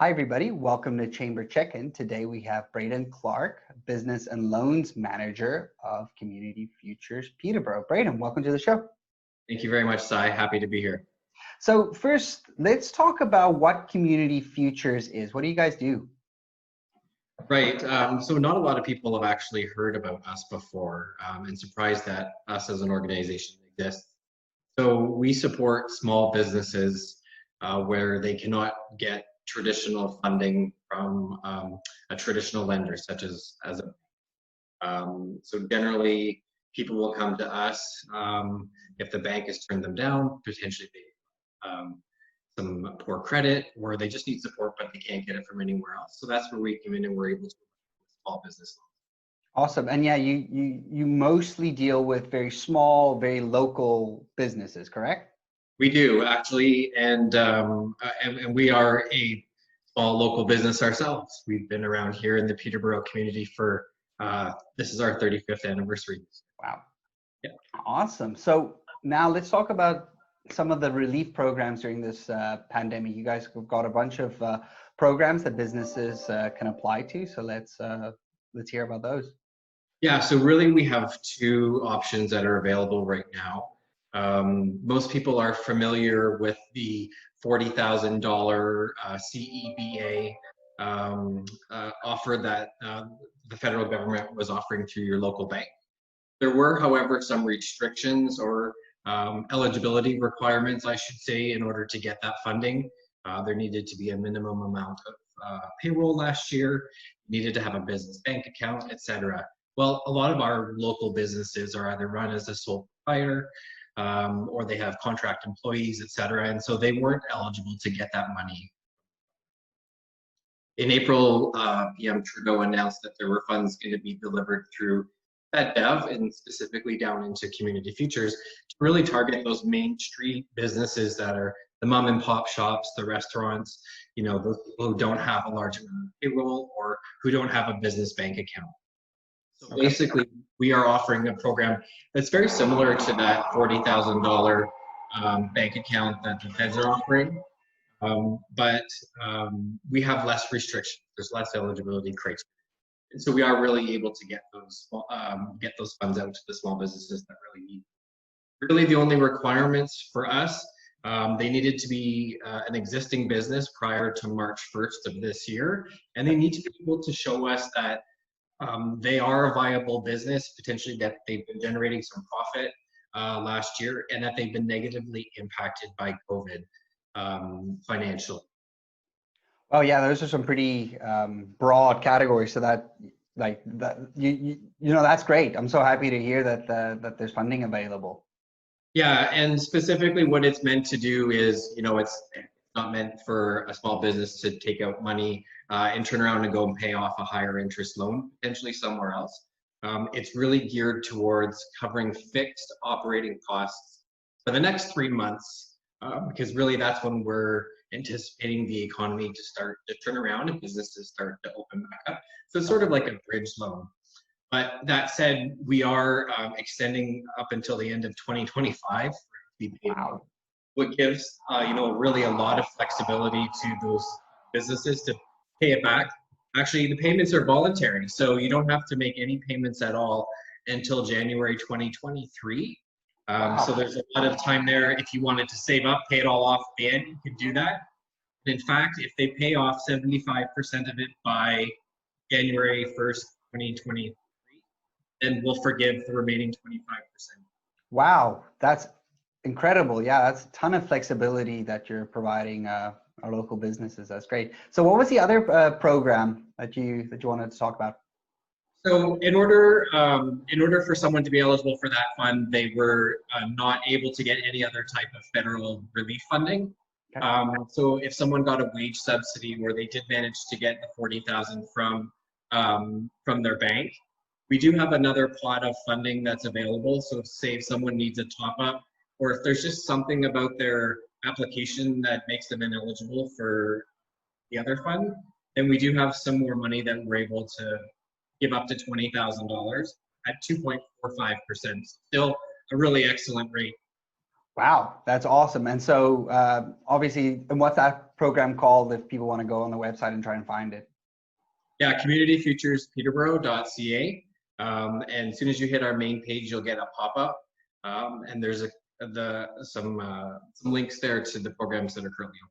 Hi, everybody. Welcome to Chamber Check-In. Today we have Braden Clark, Business and Loans Manager of Community Futures Peterborough. Braden, welcome to the show. Thank you very much, Sai. Happy to be here. So first, let's talk about what Community Futures is. What do you guys do? Right. So not a lot of people have actually heard about us before, and surprised that us as an organization exists. So we support small businesses where they cannot get traditional funding from a traditional lender, such as so generally people will come to us if the bank has turned them down, potentially they some poor credit, or they just need support but they can't get it from anywhere else. So that's where we come in and we're able to small business loans. Awesome. And yeah, you mostly deal with very small, very local businesses, correct? We do actually, and we are a small local business ourselves. We've been around here in the Peterborough community for this is our 35th anniversary. Wow. Yeah. Awesome. So now let's talk about some of the relief programs during this pandemic. You guys have got a bunch of programs that businesses can apply to. So let's hear about those. Yeah, so really we have two options that are available right now. Most people are familiar with the $40,000 CEBA offer that the federal government was offering through your local bank. There were, however, some restrictions or eligibility requirements, I should say, in order to get that funding. There needed to be a minimum amount of payroll last year, needed to have a business bank account, etc. Well, a lot of our local businesses are either run as a sole proprietor or they have contract employees, etc. And so they weren't eligible to get that money. In April, PM Trudeau announced that there were funds going to be delivered through FedDev and specifically down into Community Futures to really target those main street businesses that are the mom and pop shops, the restaurants, you know, those people who don't have a large amount of payroll or who don't have a business bank account. So basically, we are offering a program that's very similar to that $40,000 bank account that the feds are offering, but we have less restrictions. There's less eligibility criteria, and so we are really able to get those funds out to the small businesses that really need. Really, the only requirements for us, they needed to be an existing business prior to March 1st of this year, and they need to be able to show us that they are a viable business, potentially that they've been generating some profit last year, and that they've been negatively impacted by COVID financially. Oh yeah, those are some pretty broad categories. So that, like that, you know, that's great. I'm so happy to hear that that there's funding available. Yeah, and specifically what it's meant to do is, you know, it's not meant for a small business to take out money and turn around and go and pay off a higher interest loan, potentially somewhere else. It's really geared towards covering fixed operating costs for the next 3 months, because really that's when we're anticipating the economy to start to turn around and businesses start to open back up. So it's sort of like a bridge loan. But that said, we are extending up until the end of 2025 to be paid out, what gives you know, really a lot of flexibility to those businesses to pay it back. Actually, the payments are voluntary, so you don't have to make any payments at all until January 2023. So there's a lot of time there. If you wanted to save up, pay it all off at the end, you could do that. And in fact, if they pay off 75% of it by January 1st, 2023, then we'll forgive the remaining 25%. Wow, that's incredible. Yeah, that's a ton of flexibility that you're providing our local businesses. That's great. So what was the other program that you wanted to talk about? So in order for someone to be eligible for that fund, they were not able to get any other type of federal relief funding. Okay. So if someone got a wage subsidy or they did manage to get the $40,000 from their bank, we do have another pot of funding that's available. So say if someone needs a top up, or if there's just something about their application that makes them ineligible for the other fund, then we do have some more money that we're able to give up to $20,000 at 2.45%. Still a really excellent rate. Wow, that's awesome. And so obviously, and what's that program called if people want to go on the website and try and find it? Yeah, communityfuturespeterborough.ca. And as soon as you hit our main page, you'll get a pop-up. And there's some links there to the programs that are currently open.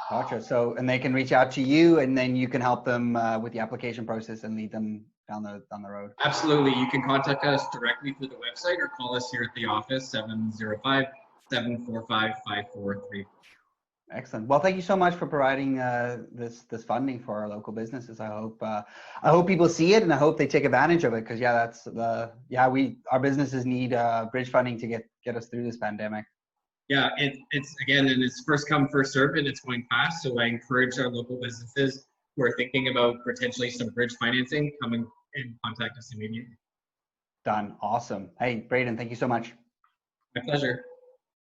Gotcha. So, and they can reach out to you, and then you can help them with the application process and lead them down the road. Absolutely. You can contact us directly through the website or call us here at the office, 705-745-5434. Excellent. Well, thank you so much for providing this funding for our local businesses. I hope people see it, and I hope they take advantage of it, because our businesses need bridge funding to get us through this pandemic. Yeah, it's again, and it's first come, first served, and it's going fast. So I encourage our local businesses who are thinking about potentially some bridge financing, come and contact us immediately. Done. Awesome. Hey, Braden, thank you so much. My pleasure.